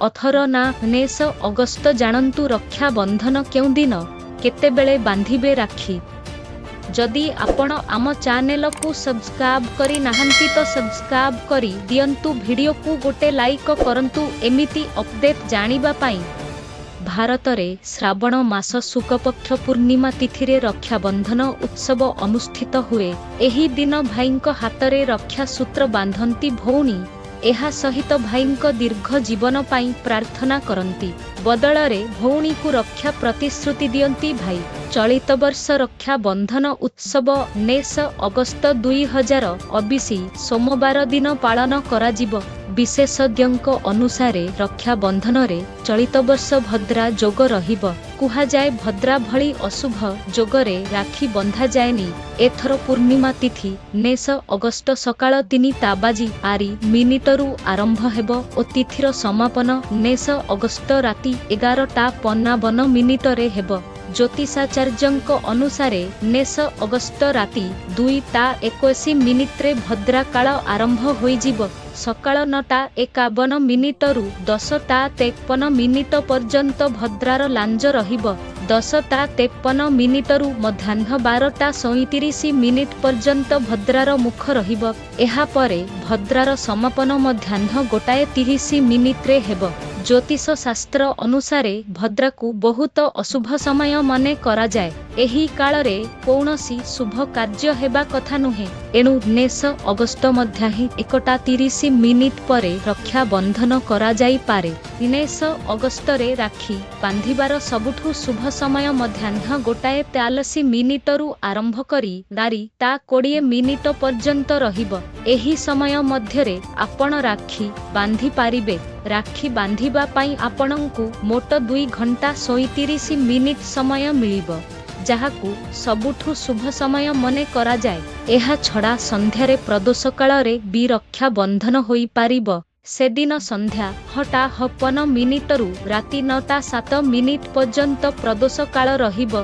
अथर ना 19 अगस्त जानतु रक्षा बंधन क्यों दिन केतेबेले बांधिबे राखी। जदि आपण आम चैनल को सब्सक्राइब करी नाहंती तो सब्सक्राइब करी दियंतु, वीडियो को गोटे लाइक करंतु एमिति अपडेट जानिबा पाई। भारत रे श्रावण मास शुक्लपक्ष पूर्णिमा तिथि रे रक्षाबंधन उत्सव अनुष्ठित हुए। एही दिन भाईंक हातरे रक्षा सूत्र बांधंती भौणी। एहा सहित भाईंक दीर्घ जीवन पाई प्रार्थना करंती। बदଳରେ भौणी को रक्षा प्रतिश्रुति दियंती भाई। चलित वर्ष रक्षा बंधन उत्सव 19 अगस्त 2024 सोमवार दिन पालन कराजिब। विशेषज्ञों अनुसारे रक्षा बंधन रे चलित वर्ष भद्रा जोग रहिब। कुहा जाए भद्रा भली अशुभ जोगरे राखी बंधा जाएनी। एथर पूर्णिमा तिथि 19 अगस्त सकाळ 3टा बाजी 8 मिनिटरू आरंभ हेबो ओ तिथिर समापन 19 अगस्त राति 11टा 52 मिनिटरे हेबो। ज्योतिषाचार्यଙ୍କ अनुसारे 19 अगस्त राति 2टा 21 मिनिट्रे भद्रा काल आरंभ होइजिब। सकाळ 9टा 51 मिनिटरू 10टा 53 मिनिट पर्यंत भद्रार लांज रहिब। 10टा 53 मिनिटरू मध्याह्न 12टा 37 मिनिट पर्यंत भद्रार मुख रहिब। एहा परे भद्रार समापन मध्याह्न 1:30 मिनिट्रे हेब। ज्योतिष शास्त्र अनुसारे भद्रा को बहुत अशुभ समय मने करा जाए। एही काल रे कौनसी शुभ कार्य हेबा कथा नुहे। एणु 19 अगस्त मध्य ही 1:30 मिनिट परे रक्षा बंधन करा जाई पारे। 19 अगस्त रे राखी बांधिबार सबुठु शुभ समय मध्याह्न 1:43 मिनिटरू आरंभ करी रारी ता 20 मिनिट पर्यंत रहिब। एही समय मध्यरे आपण राखी बांधि पारिबे। राखी बांधिबा पाई आपणंकु मोट 2 घंटा 37 मिनिट समय मिलिब, जहाकु सबुठु शुभ समय मने करा जाए। एहा छड़ा संध्यारे प्रदोष कालरे भी रक्षा बंधन होई पारिब। सेदिन संध्या 9:52 मिनिटरू राति 9टा 7 मिनिट पर्यंत प्रदोष काल रहिब।